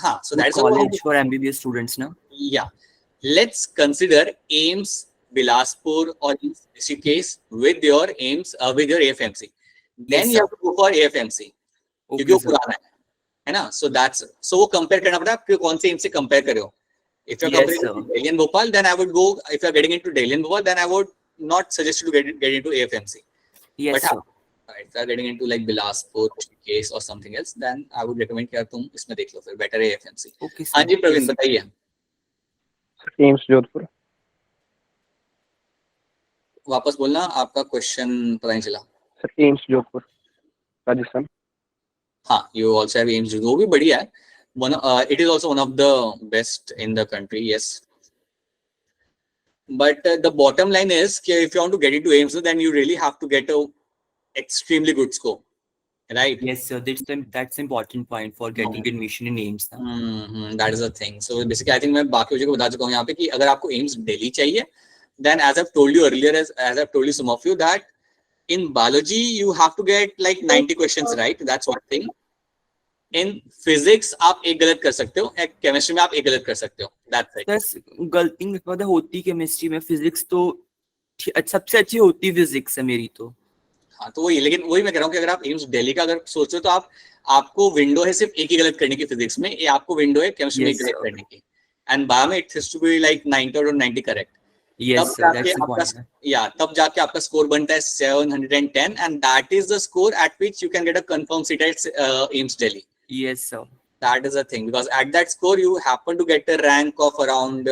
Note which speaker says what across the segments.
Speaker 1: हाँ, so that's
Speaker 2: college for MBBS students now.
Speaker 1: Yeah, let's consider AIMS Bilaspur or Rishikesh with your AIMS with your AFMC. Then you have to go for AFMC क्योंकि वो पुराना है ना. So that's so वो compare करना पड़ता है कि कौन से AIMS से compare करे हो. If you're comparing to Delhi and Bhopal, then I would go. If you're getting into Delhi and Bhopal, then I would not suggest you to get into AFMC.
Speaker 2: Yes,
Speaker 1: but if you're getting into like Bilaspur case or something else, then I would recommend कि तुम इसमें देख लो फिर better AFMC.
Speaker 2: Okay,
Speaker 1: हाँ जी प्रवीण बताइए.
Speaker 3: AIIMS Jodhpur.
Speaker 1: वापस बोलना, आपका क्वेश्चन पता नहीं चला.
Speaker 3: Sir AIIMS Jodhpur Rajasthan.
Speaker 1: हाँ, you also have AIMS, वो भी बढ़िया है. It is also one of the best in the country, yes. But the bottom line is that if you want to get into AIMS, then you really have to get a extremely good score, right?
Speaker 2: Yes, sir. That's important point for getting admission in AIMS.
Speaker 1: That is the thing. So basically, I think मैं बाकी चीजों को बता चुका हूँ यहाँ पे कि अगर आपको AIMS Delhi चाहिए, then as I've told you earlier, as I've told you some of you, that in biology you have to get like 90 questions right. That's one thing. In physics आप एक गलत कर सकते हो, केमिस्ट्री में आप एक गलत कर सकते हो. That's it.
Speaker 2: बस गलती में होती केमिस्ट्री में, फिजिक्स तो सबसे अच्छी होती फिजिक्स है मेरी तो.
Speaker 1: हाँ, तो वही, लेकिन वही मैं कह रहा हूँ कि अगर आप एम्स दिल्ली का अगर सोचो तो आपको विंडो है सिर्फ एक ही गलत करने की फिजिक्स में, या आपको विंडो है केमिस्ट्री में एक गलत करने की. एंड बायो में it has to be like 90 और 90 करेक्ट. तब जाके आपका स्कोर बनता है 710 and that is the score at which you can get a confirm seat at AIIMS Delhi.
Speaker 2: Yes, sir.
Speaker 1: That is the thing, because at that score you happen to get a rank of around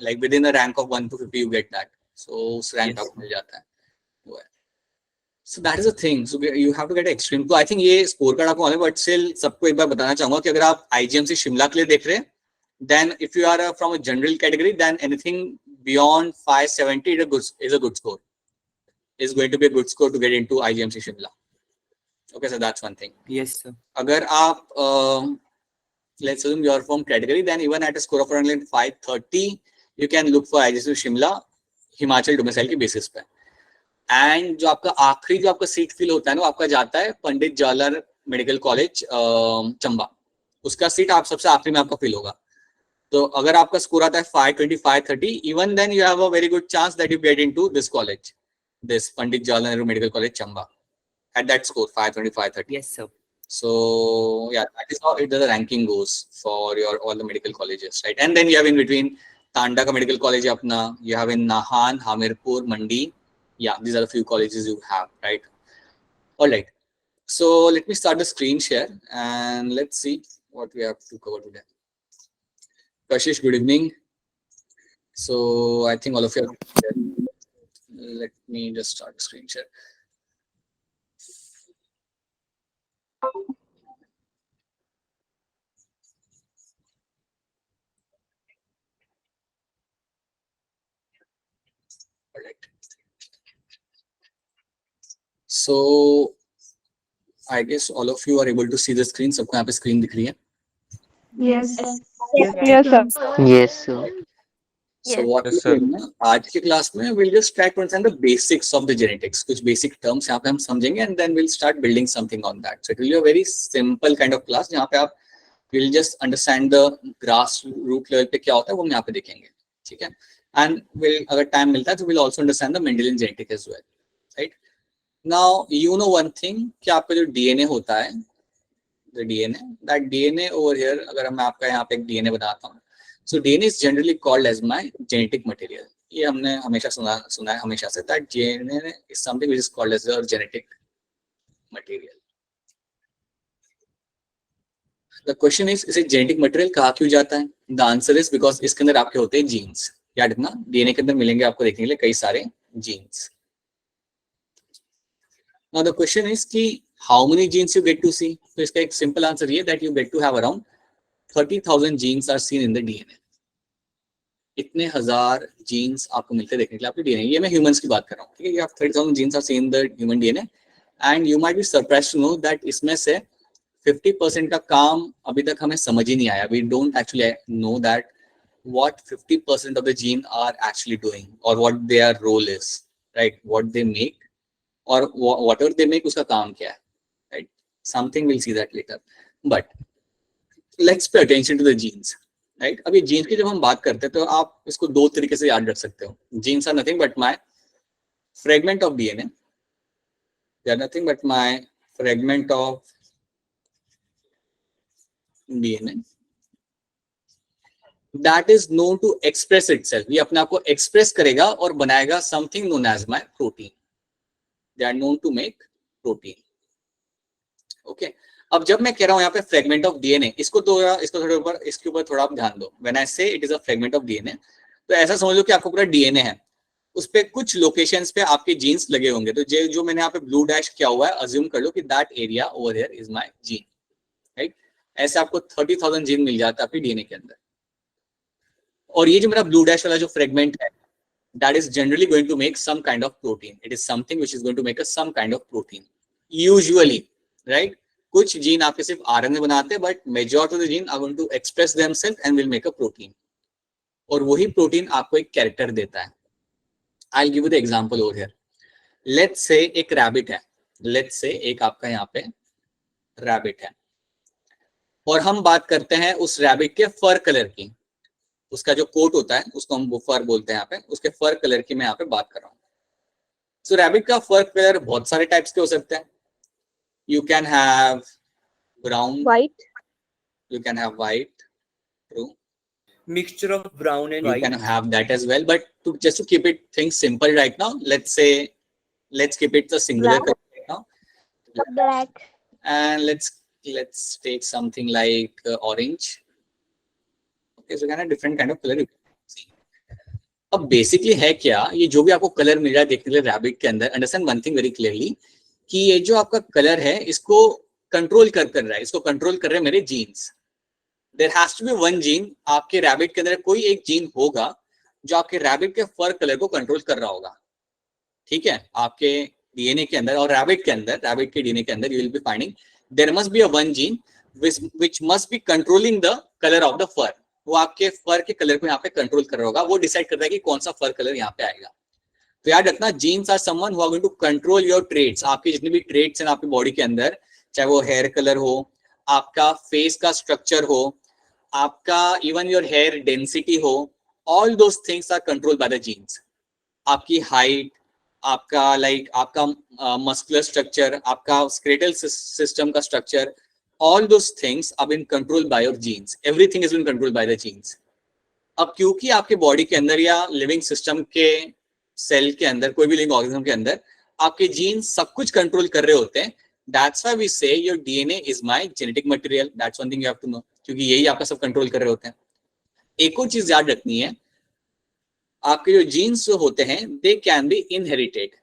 Speaker 1: like within a rank of 1 to 50 you get that. So उस rank आपको मिल जाता है. So that is the thing. So you have to get extreme. तो I think ये score card आपको मालूम है, but still सबको एक बार बताना चाहूँगा कि अगर आप IGMC शिमला के लिए देख रहे हैं, then if you are from a general category, then anything beyond 570 is a good score. Is going to be a good score to get into IGMC Shimla. Okay, so that's one thing.
Speaker 2: Yes, sir.
Speaker 1: अगर आप let's assume you are from category, then even at a score of around 530, you can look for IGMC Shimla Himachal domicile की basis पे. And जो आपका आखिरी जो आपका seat fill होता है ना, आपका जाता है पंडित जवाहरलाल मेडिकल कॉलेज चंबा. उसका सीट आप सबसे आखिरी में आपका फिल होगा. तो अगर आपका स्कोर आता है 520 530, even then you have a very good chance that you get into this college, this Pandit Jawaharlal Nehru medical college Chamba at that score 520 530.
Speaker 2: Yes, sir.
Speaker 1: So yeah, that is how the ranking goes for your all the medical colleges, right? And then you have in between Tanda ka medical college apna, you have in Nahan, Hamirpur, Mandi. Yeah, these are the few colleges you have, right? All right, so let me start the screen share and let's see what we have to cover today. Kashish, good evening. So I think all of you are, let me just start the screen share. So I guess all of you are able to see the screen. सबको यहाँ पे screen दिख रही है?
Speaker 4: Yes.
Speaker 3: Yes, sir.
Speaker 5: Yes, sir.
Speaker 1: So what we do ना आज के class में we'll just try to understand the basics of the genetics. कुछ basic terms यहाँ पे हम समझेंगे and then we'll start building something on that. So it will be a very simple kind of class जहाँ पे आप we'll just understand the grassroots level पे क्या होता है वो हम यहाँ पे देखेंगे, ठीक है? And we'll अगर time मिलता है तो we'll also understand the Mendelian genetic as well, right? Now you know one thing कि आपका जो DNA होता है, the DNA, that DNA over here, अगर मैं आपका यहाँ पे एक DNA बताता हूँ, so DNA is generally called as my genetic material. ये हमने हमेशा सुना है हमेशा से, that DNA is something which is called as your genetic material. The question is इसे genetic material कहा क्यों जाता है? The answer is because इसके अंदर आपके होते हैं genes. याद रखना, DNA के अंदर मिलेंगे आपको देखने के लिए कई सारे genes. Now the question is कि how many genes you get to see? तो इसका एक simple answer ये that you get to have around 30,000 genes are seen in the DNA. इतने हजार genes आपको मिलते देखने के लिए आपके DNA. ये मैं humans की बात कर रहा हूँ, ठीक है? You have 30,000 genes are seen in the human DNA, and you might be surprised to know that इसमें से 50% का काम अभी तक हमें समझ ही नहीं आया. We don't actually know that what 50% of the gene are actually doing or what their role is, right? What they make or whatever they make उसका काम क्या है, right? Something we'll see that later. But let's pay attention to the genes, right. अभी genes की जब हम बात करते हैं तो आप इसको दो तरीके से याद रख सकते हो। Genes are nothing but my fragment of DNA, they are nothing but my fragment of DNA that is known to express itself. ये अपने आप को एक्सप्रेस करेगा और बनाएगा something known as my protein, they are known to make protein. Okay, अब जब मैं कह रहा हूं यहाँ पे फ्रेगमेंट ऑफ डीएनए, इसको थोड़े ऊपर, इसके ऊपर थोड़ा आप ध्यान दो। व्हेन आई से it is a fragment of DNA, तो ऐसा समझ लो कि आपको पूरा डीएनए है, उस पे कुछ लोकेशंस पे आपके जीन्स लगे होंगे। तो जो मैंने यहाँ पे ब्लू डैश किया हुआ है, अज्यूम कर लो कि that area over here is my gene, right. ऐसे आपको 30,000 जीन मिल जाता है आपके डीएनए के अंदर। और ये जो मेरा ब्लू डैश वाला जो फ्रेगमेंट है, that is generally going to make some kind of protein. It is something which is going to make us some kind of protein. Usually, right? कुछ जीन आपके सिर्फ आरएनए बनाते हैं, but majority of the gene are going to express themselves and will make a protein. और वही protein आपको एक character देता है। I give you the example over here. Let's say एक रैबिट है, लेट्स से एक आपका यहाँ पे रैबिट है, और हम बात करते हैं उस रैबिट के फर कलर की। उसका जो कोट होता है उसको हम वो फर बोलते हैं यहाँ पे, उसके फर कलर की मैं यहाँ पे बात कर रहा हूँ। सो रैबिट का फर कलर बहुत सारे टाइप्स के हो सकते हैं। You can have brown,
Speaker 4: White.
Speaker 1: you can have white, true,
Speaker 2: Mixture of brown and
Speaker 1: you
Speaker 2: white.
Speaker 1: can have that as well, but just to keep it things simple right now, let's keep it the singular
Speaker 4: Black.
Speaker 1: color right now,
Speaker 4: Black.
Speaker 1: and let's take something like orange. Okay, so kind of different kind of color you can see. अब basically है क्या, ये जो भी आपको colour मिल रहा है देखने के लिए रैबिट के अंदर, understand one thing very clearly कि ये जो आपका कलर है इसको कंट्रोल कर रहा है, इसको कंट्रोल कर रहे हैं मेरे genes. There has to be one gene, आपके रैबिट के अंदर कोई एक जीन होगा जो आपके रैबिट के फर कलर को कंट्रोल कर रहा होगा, ठीक है, आपके डीएनए के अंदर। और रैबिट के अंदर, रैबिट के डीएनए के अंदर you will be finding there must be a one gene which must be controlling the colour of the fur. वो आपके फर के कलर को यहाँ पे कंट्रोल कर रहा होगा, वो डिसाइड करता है कि कौन सा फर कलर यहाँ पे आएगा। तो याद रखना, genes are someone who are going to control your traits. आपके जितने भी ट्रेट्स हैं आपकी बॉडी के अंदर, चाहे वो हेयर कलर हो, आपका फेस का स्ट्रक्चर हो, आपका इवन योर हेयर डेंसिटी हो, all those things are controlled by the genes. आपकी हाइट, आपका आपका मस्कुलर स्ट्रक्चर, आपका स्केलेटल सिस्टम का structure, all those things are being controlled by your genes. Everything is being controlled by the genes. अब क्योंकि आपके body के अंदर या लिविंग सिस्टम के सेल के अंदर, कोई भी लिविंग ऑर्गेनिज्म के अंदर आपके जीन्स सब कुछ कंट्रोल कर रहे होते हैं, that's why we say your DNA is my genetic material. That's one thing you have to know, क्योंकि यही आपका सब कंट्रोल कर रहे होते हैं। एक और चीज याद रखनी है, आपके जो जीन्स जो होते हैं they can be inherited.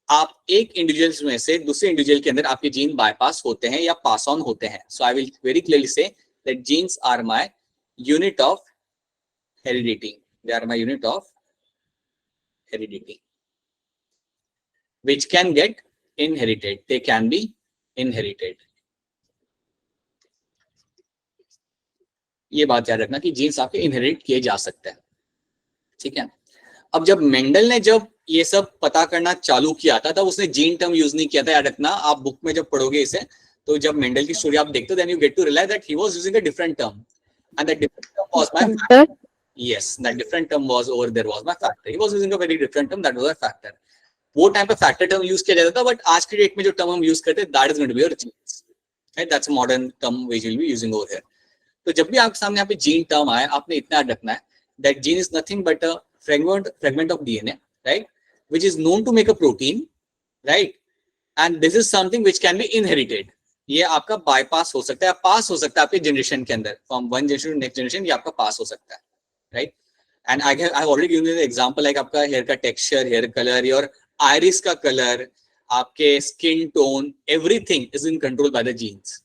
Speaker 1: आप एक इंडिविजुअल में से दूसरे इंडिविजुअल के अंदर आपके जीन बाईपास होते हैं या पास ऑन होते हैं। So I will very clearly say that genes are my unit of heredity, they are my unit of heredity which can get inherited, they can be inherited. ये बात याद रखना कि जीन्स आपके इनहेरिट किए जा सकते हैं, ठीक है। अब जब मेंडल ने जब ये सब पता करना चालू किया था तब उसने जीन टर्म यूज नहीं किया था, याद रखना। आप बुक में जब पढ़ोगे इसे तो जब मेंडल की स्टोरी आप देखते हो then you get to realize that he was using a different term and that different term was my yes that different term was over there was my factor. He was using a very different term, that was a factor. वो time पे factor term use किया जाता था, but आज के date में जो term हम यूज करते हैं that is going to be your genes, right. That's a modern term which will be using over here. तो जब भी आपके सामने यहाँ पे जीन टर्म आए, आपने इतना याद रखना है that gene is nothing but a fragment of DNA, right, which is known to make a protein, right, and this is something which can be inherited. ये आपका bypass हो सकता है, पास हो सकता है आपके जनरेशन के अंदर, from one generation to next generation ये आपका पास हो सकता है, right. And I have already given you the example like आपका hair का texture, hair color, your iris का color, आपके skin tone, everything is in control by the genes,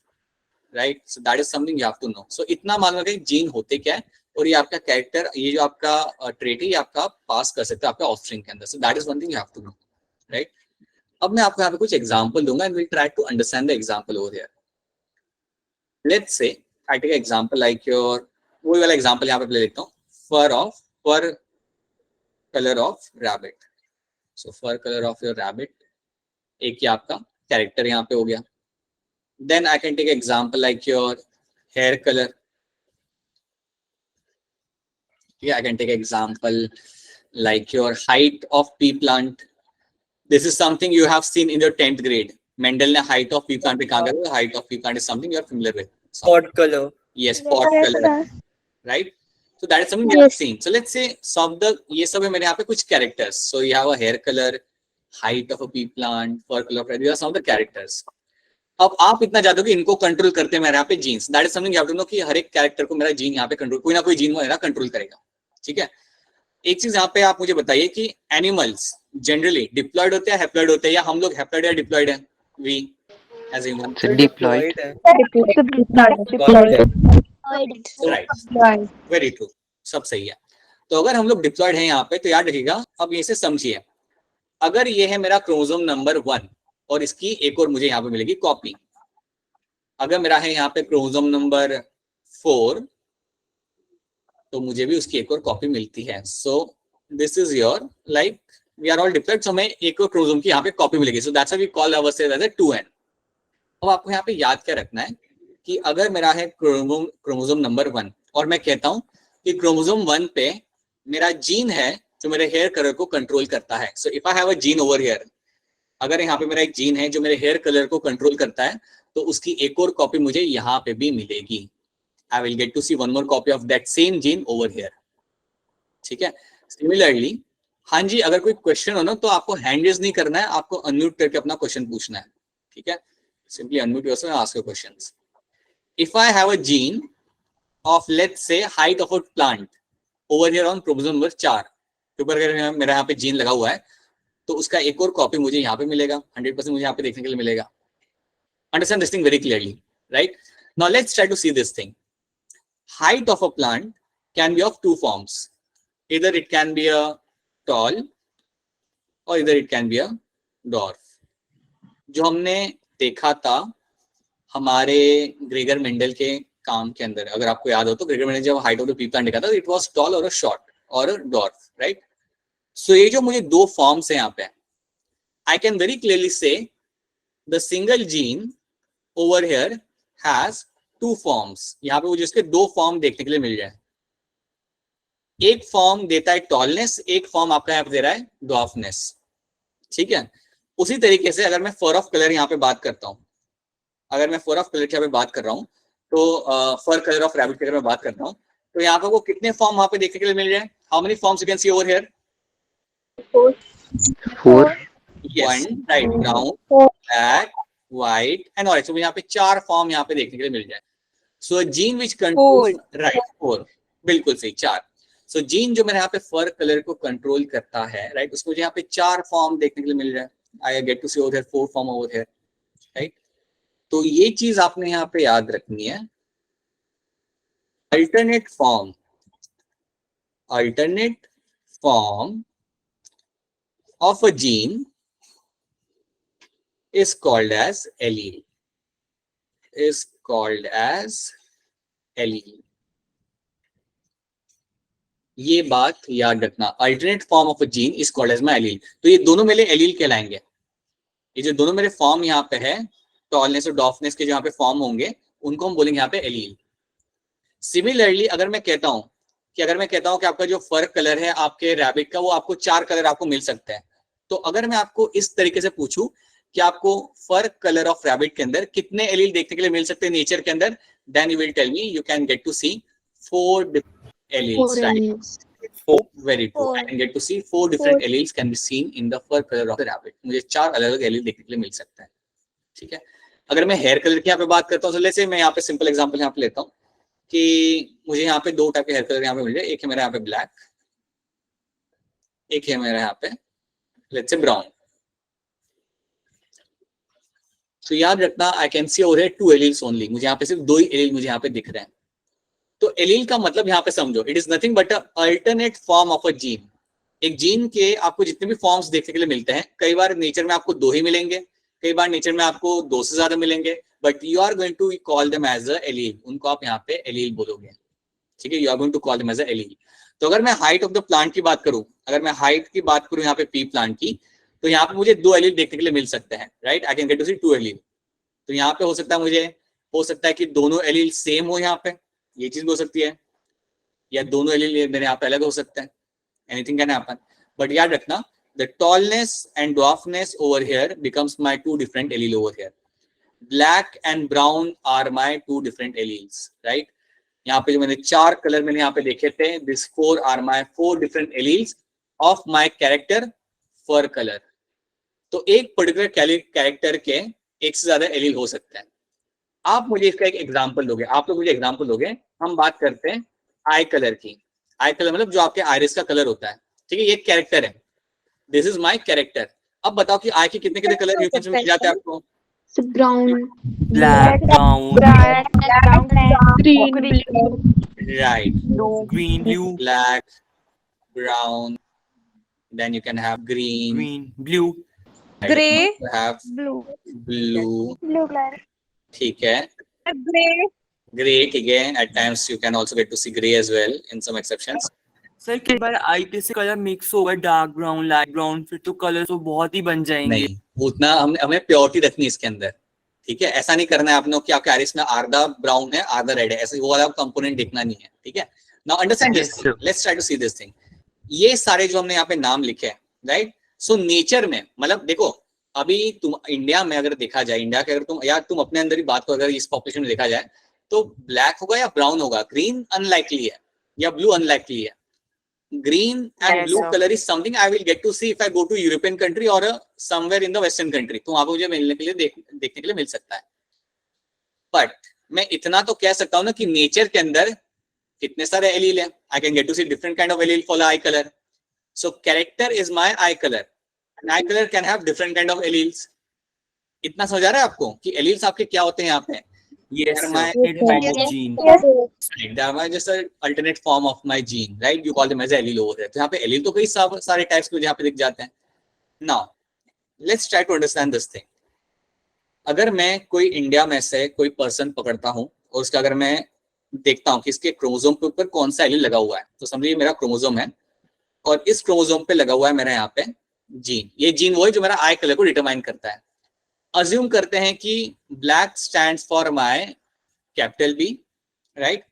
Speaker 1: right. So that is something you have to know. So इतना मालूम है कि gene होते क्या है और ये आपका कैरेक्टर, ये जो आपका ट्रेट है ये आपका पास कर सकता है आपका ऑफस्प्रिंग के अंदर। So that is one thing you have to know, right. अब मैं आपको यहाँ पे कुछ एग्जांपल दूंगा and will try to understand the example over here. Let's say I take example like your, वही वाला एग्जांपल यहाँ पे ले लेता हूँ, fur colour of rabbit. So fur colour of your rabbit, एक ही आपका कैरेक्टर यहाँ पे हो गया। Then I can take example like your hair color. Yeah, I can take example like your height of pea plant. This is something you have seen in your 10th grade. Mendel ne height of pea plant pe kaha kara? Height of pea plant is something you are familiar with.
Speaker 2: Pod color.
Speaker 1: Yes, pot
Speaker 3: Yes,
Speaker 1: color,
Speaker 3: sir.
Speaker 1: right? So that is something you have
Speaker 3: Yes.
Speaker 1: seen. So let's say some the ये सब है मेरे यहाँ पे कुछ characters. So you have a hair color, height of a pea plant, fur color. These are some of the characters. अब आप इतना जानते हो कि इनको कंट्रोल करते हैं मेरे यहाँ पे genes. That is something you have to know कि हर एक कैरेक्टर को मेरा जीन यहाँ पे कंट्रोल, कोई ना कोई जीन मेरा कंट्रोल करेगा. ठीक है. एक चीज यहाँ पे आप मुझे बताइए कि एनिमल्स जनरली डिप्लॉयड होते हैं, हैप्लॉयड होते हैं, या हम लोग हैप्लॉयड या डिप्लॉयड हैं? We as human
Speaker 3: Deployed.
Speaker 1: Right, very true, सब सही है. तो अगर हम लोग डिप्लॉयड हैं यहाँ पे तो याद रखिएगा. अब ये से समझिए, अगर ये है मेरा क्रोमोसोम नंबर 1 और इसकी एक और मुझे यहाँ पे मिलेगी कॉपी. अगर मेरा है यहाँ पे क्रोमोसोम नंबर 4 तो मुझे भी उसकी एक और कॉपी मिलती है. So this is your like we are all diploid. So हमें एक और क्रोमोसोम की यहाँ पे कॉपी मिलेगी. So that's why we call ourselves as a 2n. अब आपको यहाँ पे याद क्या रखना है कि अगर मेरा है क्रोमोसोम नंबर 1 और मैं कहता हूं कि क्रोमोसोम 1 पे मेरा जीन है जो मेरे हेयर कलर को कंट्रोल करता है. So if I have a gene over here, अगर यहाँ पे मेरा एक जीन है जो मेरे हेयर कलर को कंट्रोल करता है तो उसकी एक और कॉपी मुझे यहाँ पे भी मिलेगी. I will get to see one more copy of that same gene over here. ठीक है. सिमिलरली हाँ जी, अगर कोई क्वेश्चन हो ना तो आपको हैंड रेज नहीं करना है, आपको अनम्यूट करके अपना क्वेश्चन पूछना है. ठीक है. Simply unmute yourself and ask your questions. If I have a gene of let's say height of a plant over here on chromosome number 4, तो अगर मेरा यहाँ पे जीन लगा हुआ है तो उसका एक और कॉपी मुझे यहाँ पे मिलेगा. 100% मुझे यहाँ पे देखने के लिए मिलेगा. Understand this thing very clearly, right? Now let's try to see this thing. Height of a plant can be of two forms. Either it can be a tall or either it can be a dwarf. जो हमने देखा था हमारे Gregor Mendel के काम के अंदर, अगर आपको याद हो तो ग्रेगर मेंडल जब height of the pea plant देखा था, इट वाज टॉल और अ शॉर्ट और अ डॉर्फ, राइट? सो ये जो मुझे दो फॉर्म्स हैं यहाँ पे, आई कैन वेरी क्लियरली से the single gene over here has two forms. यहाँ पे मुझे इसके दो फॉर्म देखने के लिए मिल जाए. एक फॉर्म देता है टॉलनेस, एक फॉर्म आपका यहाँ पे दे रहा है डॉर्फनेस. ठीक है. उसी तरीके से अगर मैं फर ऑफ कलर यहाँ पे बात करता हूँ, अगर मैं फर ऑफ कलर की यहाँ पे बात कर रहा हूँ तो फर कलर ऑफ रैबिट की अगर मैं बात करता हूँ तो यहाँ पे वो कितने फॉर्म वहां पे देखने के लिए मिल जाए? How many forms you can see over here?
Speaker 3: 4.
Speaker 1: Yes, right. Brown, black, white and orange. तो यहाँ पे 4 फॉर्म यहाँ पे देखने के लिए मिल जाए. सो जीन विच कंट्रोल्स, राइट, 4, बिल्कुल सही, 4. सो जीन जो मेरे यहाँ पे फर कलर को कंट्रोल करता है, राइट, उसको यहाँ पे 4 फॉर्म देखने के लिए मिल जाए. I get to see over here 4 form over here, right? तो ये चीज आपने यहाँ पे याद रखनी है. Alternate form of a gene is called as allele. ये बात याद रखना. Alternate form of a gene is called as my allele. तो ये दोनों मेरे एलील कहलाएंगे. ये जो दोनों मेरे फॉर्म यहाँ पे है, टॉलनेस और डॉर्फनेस के जो यहाँ पे फॉर्म होंगे, उनको हम बोलेंगे यहाँ पे एलील. सिमिलरली अगर मैं कहता हूँ कि आपका जो फर कलर है आपके रैबिट का, वो आपको 4 कलर आपको मिल सकते हैं. तो अगर मैं आपको इस तरीके से पूछूं कि आपको फर कलर ऑफ रैबिट के अंदर कितने एलील देखने के लिए मिल सकते हैं नेचर के अंदर, then you will tell me you can get to see 4 alleles, right? Very true. I can get to see 4 different alleles can be seen in the fur color of the rabbit. मुझे 4 अलग-अलग allele देखने के लिए मिल सकता है. ठीक है. अगर मैं हेयर कलर की यहाँ पे बात करता हूँ, तो लेट्स से मैं यहाँ पे सिंपल एग्जांपल यहाँ पे लेता हूँ कि मुझे यहाँ पे 2 टाइप के हेयर कलर यहाँ पे मिल जाए. एक है मेरा यहाँ पे ब्लैक, एक है मेरा यहाँ पे लेट्स से ब्राउन. तो याद रखना, I can see over here 2 alleles only. मुझे यहाँ पे सिर्फ 2 ही एलील मुझे यहाँ पे दिख रहे हैं. तो एलील का मतलब यहाँ पे समझो, it is nothing but a alternate form of a gene. एक जीन के आपको जितने भी फॉर्म्स देखने के लिए मिलते हैं, कई बार नेचर में आपको 2 ही मिलेंगे, कई बार नेचर में आपको 2 से ज्यादा मिलेंगे, but you are going to call them as a allele. उनको आप यहाँ पे एलील बोलोगे. ठीक है. You are going to call them as a allele. तो अगर मैं हाइट ऑफ द प्लांट की बात करूं, यहाँ पे पी प्लांट की, तो यहाँ पे मुझे 2 एलील देखने के लिए मिल सकते हैं, right? I can get to see 2 allele. तो यहाँ पे हो सकता है मुझे हो सकता है कि दोनों एलील सेम हो यहाँ पे, ये चीज हो सकती है, या दोनों एलील मेरे यहाँ पे अलग हो सकते हैं, एनीथिंग कैन हैपन। बट याद रखना, the tallness and dwarfness over here becomes my two different allele over here. Black and brown are my two different alleles, right. यहाँ पे जो मैंने 4 कलर मैंने यहाँ पे देखे थे, this 4 are my 4 different alleles of my character fur colour. तो एक पर्टिकुलर कैरेक्टर के एक से ज्यादा एलील हो सकते हैं। आप मुझे इसका एक एग्जांपल दोगे, आप लोग मुझे एग्जांपल दोगे। हम बात करते हैं आई कलर की। आई कलर मतलब जो आपके आइरिस का कलर होता है, ठीक है, ये कैरेक्टर है, दिस इज माय कैरेक्टर। अब बताओ कि आई के कितने कितने कलर ह्यूमंस में मिल जाते हैं आपको?
Speaker 4: Brown,
Speaker 2: black, brown,
Speaker 4: green,
Speaker 1: right,
Speaker 2: green, blue,
Speaker 1: black, brown, then you can have green,
Speaker 2: green, blue,
Speaker 5: Grey,
Speaker 1: you have
Speaker 4: blue,
Speaker 1: blue,
Speaker 4: black,
Speaker 1: ठीक है,
Speaker 5: grey,
Speaker 1: gray, ठीक है, at times you can also get to see gray as well in some exceptions.
Speaker 2: Sir कई बार आई के से colour mix होगा, dark brown, light brown, फिर तो कलर तो बहुत ही बन जाएंगे।
Speaker 1: नहीं, उतना हमें प्योरिटी रखनी है इसके अंदर, ठीक है। ऐसा नहीं करना है आपने कि आपके आइरिस में आधा ब्राउन है आधा रेड है, ऐसे वो वाला कंपोनेंट देखना नहीं है, ठीक है। Now understand this, let's try to see this thing. ये सारे जो हमने यहाँ पे नाम लिखे हैं, राइट, सो नेचर में मतलब देखो, अभी तुम इंडिया में अगर देखा जाए, इंडिया के अगर तुम या तुम अपने अंदर ही बात को अगर इस पॉपुलेशन में देखा जाए, तो ब्लैक होगा या ब्राउन होगा, ग्रीन अनलाइकली है या ब्लू अनलाइकली है। green and
Speaker 5: Yes,
Speaker 1: blue
Speaker 5: sir.
Speaker 1: color is something I will get to see if I go to European country or somewhere in the Western country. तो वहां पे मुझे मिलने के लिए देखने के लिए मिल सकता है। बट मैं इतना तो कह सकता हूँ ना कि नेचर के अंदर कितने सारे एलील हैं, I can get to see different kind of allele for the eye color. So character is my eye color. An eye color can have different kind of alleles. इतना समझ आ रहा है आपको कि एलील्स आपके क्या होते हैं यहाँ पे?
Speaker 2: Yes,
Speaker 1: They're
Speaker 2: sir.
Speaker 1: my
Speaker 2: It type of gene.
Speaker 1: they are my just an alternate form of my gene, right? You call them as allele over there. तो यहाँ पे allele तो कई सारे टाइप्स के यहाँ पे दिख जाते हैं। Now, let's try to understand this thing. अगर मैं कोई इंडिया में से कोई पर्सन पकड़ता हूँ और उसका अगर मैं देखता हूँ कि इसके क्रोमोसोम के ऊपर कौन सा एलील लगा हुआ है, तो समझिए मेरा क्रोमोसोम है और इस क्रोमोसोम पे लगा हुआ है मेरा यहाँ पे जीन। ये जीन वो है जो मेरा आई कलर को डिटरमाइन करता है। अज्यूम करते हैं कि black stands for my capital B, right,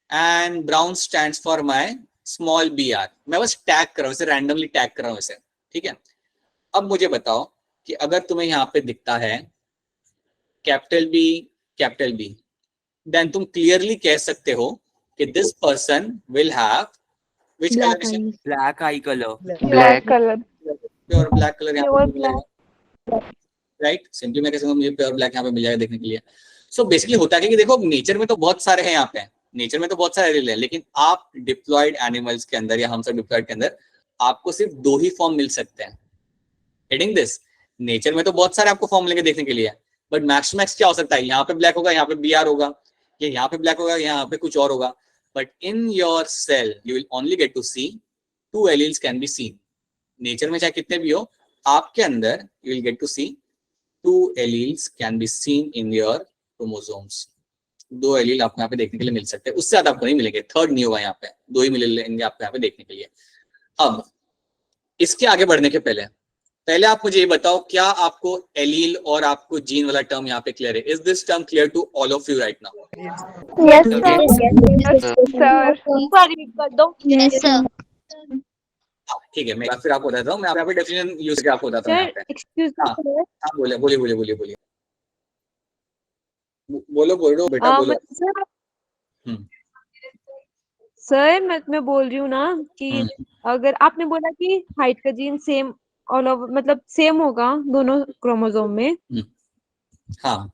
Speaker 1: and brown stands for my small B are. मैं बस टैग कर रहा हूँ इसे, रैंडमली टैग कर रहा हूँ इसे, ठीक है। अब मुझे बताओ कि अगर तुम्हें यहाँ पे दिखता है कैपिटल बी, देन तुम क्लियरली कह सकते हो कि this person will have which
Speaker 4: black
Speaker 1: colour?
Speaker 4: eyes,
Speaker 2: Black eye color.
Speaker 3: black
Speaker 5: color.
Speaker 1: Pure black colour यहाँ पे
Speaker 4: Pure
Speaker 1: मिल जाएगा, राइट। सिंपली मैं कैसे मुझे प्योर ब्लैक यहाँ पे मिल जाएगा देखने के लिए। सो बेसिकली होता है कि देखो नेचर में तो बहुत सारे हैं यहाँ पे, नेचर में तो बहुत सारे एलील हैं, लेकिन आप डिप्लॉयड एनिमल्स के अंदर या हम सब डिप्लॉयड के अंदर आपको सिर्फ 2 ही फॉर्म मिल सकते हैं। हेडिंग दिस, नेचर में तो बहुत सारे आपको फॉर्म मिलेंगे देखने के लिए, बट मैक्स मैक्स क्या हो सकता है, यहाँ पे ब्लैक होगा, यहाँ पे बी आर होगा, या यहाँ पे ब्लैक होगा, यहाँ पे कुछ और होगा। But in your cell you will only get to see 2 alleles can be seen. Nature में चाहे कितने भी हो, आपके अंदर you will get to see 2 alleles can be seen in your chromosomes. 2 allele आपको यहाँ पे देखने के लिए मिल सकते हैं, उससे ज्यादा आपको नहीं मिलेंगे। थर्ड नहीं होगा यहाँ पे, 2 ही मिलेंगे आपको यहाँ पे देखने के लिए। अब इसके आगे बढ़ने के पहले आप मुझे ये बताओ, क्या आपको एलील और आपको जीन वाला टर्म यहाँ पे क्लियर है? Is this term clear to all of you right now?
Speaker 5: Yes,
Speaker 4: yes sir,
Speaker 1: ठीक है, मैं फिर आपको बताता हूँ, मैं यहाँ पे डेफिनेशन यूज करके आपको बताता हूँ यहाँ पे।
Speaker 5: excuse
Speaker 1: हाँ।
Speaker 5: me, sir.
Speaker 1: हाँ बोलिए बोलो बेटा बोलो।
Speaker 5: सर
Speaker 1: हम्म।
Speaker 5: सर मैं बोल रही हूँ ना कि अगर आपने बोला कि हाइट का जीन सेम ऑल ओवर मतलब सेम होगा दोनों क्रोमोसोम में,
Speaker 1: हाँ,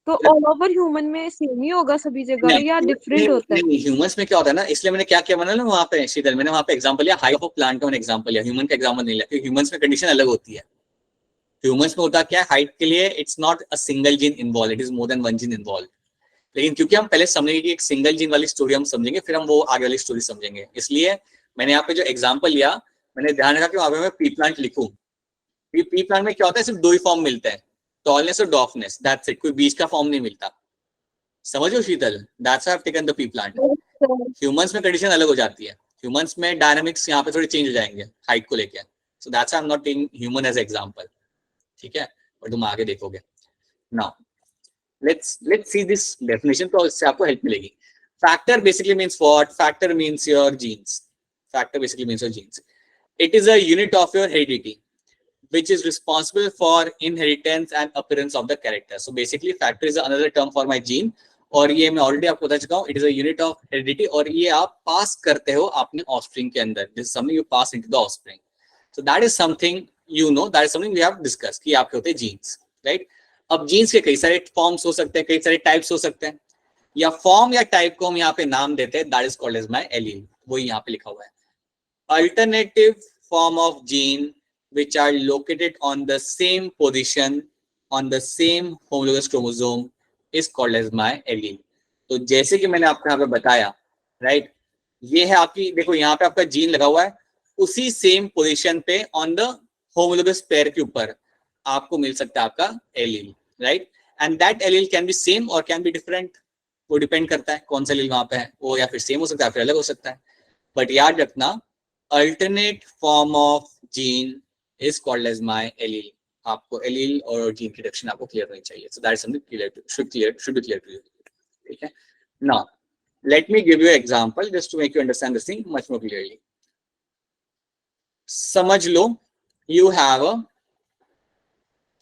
Speaker 5: तो ऑल ओवर ह्यूमन में सेम ही होगा सभी जगह या डिफरेंट होता है?
Speaker 1: नहीं, ह्यूमंस में क्या होता है ना, इसलिए मैंने क्या किया, मैंने ना वहाँ पे शीतल मैंने वहाँ पे एग्जांपल लिया, हाइट ऑफ प्लांट का मैंने एग्जांपल लिया, ह्यूमन का एग्जांपल नहीं लिया, क्योंकि ह्यूमंस में कंडीशन अलग होती है। ह्यूमंस में होता क्या है, हाइट के लिए it's not a single gene involve, it is more than 1 gene involve. लेकिन क्योंकि हम पहले समझेंगे कि एक सिंगल जीन वाली स्टोरी हम समझेंगे, फिर हम वो आगे वाली स्टोरी समझेंगे, इसलिए मैंने यहाँ पे जो एग्जाम्पल लिया, मैंने ध्यान रखा कि वहां पे मैं पी प्लांट लिखूं। पी प्लांट में क्या होता है, सिर्फ 2 ही फॉर्म मिलते हैं, टॉलनेस और डॉर्फनेस, दैट्स इट, कोई बीच का फॉर्म नहीं मिलता। समझो Sheetal, that's why I have taken the pea plant. Humans में कंडीशन अलग हो जाती है, ह्यूमंस में डायनामिक्स यहाँ पे थोड़े चेंज हो जाएंगे हाइट को लेके, so that's why I am not taking human as example, ठीक है, और तुम आगे देखोगे। Now let's see this definition, तो इससे आपको हेल्प मिलेगी. Factor basically means what? Factor means your genes. Factor basically means your genes. It is a unit of your heredity which is responsible for inheritance and appearance of the character. So basically factor is another term for my gene, और ये मैं already आपको बता चुका हूँ. It is a unit of heredity, और ये आप पास करते हो अपने ऑफस्प्रिंग के अंदर. This is something you pass into the offspring. So that is something you know, that is something we have discuss कि आपके होते हैं जीन्स, राइट. अब जीन्स के कई सारे फॉर्म्स हो सकते हैं, कई सारे टाइप्स हो सकते हैं, या फॉर्म या टाइप को हम यहाँ पे नाम देते हैं. That is called as my allele. वही यहाँ पे लिखा हुआ है. Alternative form of gene which are located on the same position on the same homologous chromosome is called as my allele. तो जैसे कि मैंने आपको यहाँ पे बताया, राइट, ये है आपकी, देखो यहाँ पे आपका जीन लगा हुआ है, उसी सेम पोजीशन पे ऑन द होमोलोगस पेयर के ऊपर आपको मिल सकता है आपका allele, right. And that allele can be same और कैन बी डिफरेंट. वो डिपेंड करता है कौन सा एलील वहां पे है, वो या फिर सेम हो सकता है फिर अलग हो सकता है. बट याद रखना, alternate form of gene is called as my allele. आपको allele और जीन की डिफिनेशन आपको क्लियर होनी चाहिए. So that is something clear should be clear to you. ठीक है. Now let me give you an example just to make you understand this thing much more clearly. समझ लो you have a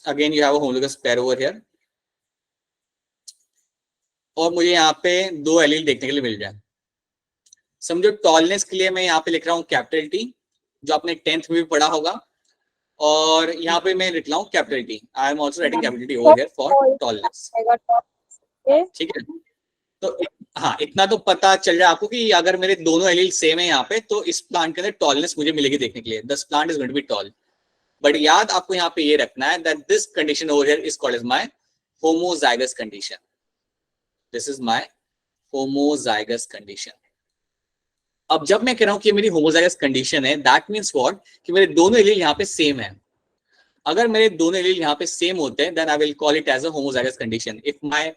Speaker 1: homologous pair over here, और मुझे यहाँ पे दो allele देखने के लिए मिल जाए. समझो टॉलनेस के लिए मैं यहाँ पे लिख रहा हूँ कैपिटल T, जो आपने 10th में भी पढ़ा होगा, और यहाँ पे मैं लिख रहा हूँ capital T. I am also writing capital T over here for tallness. ठीक है. तो हाँ, इतना तो पता चल रहा है आपको कि अगर मेरे दोनों एलील सेम है यहाँ पे, तो इस प्लांट के अंदर टॉलनेस मुझे मिलेगी देखने के लिए. This plant is going to be tall. But याद आपको यहाँ पे ये रखना है that this condition over here is called as my homozygous condition. This is my homozygous condition. अब जब मैं कह रहा हूं कि मेरी होमोजाइगस कंडीशन है, दैट मींस व्हाट, कि मेरे दोनों एलील यहाँ पे सेम है. अगर मेरे दोनों एलील यहाँ पे सेम होते हैं, then I will call it as a homozygous condition. If my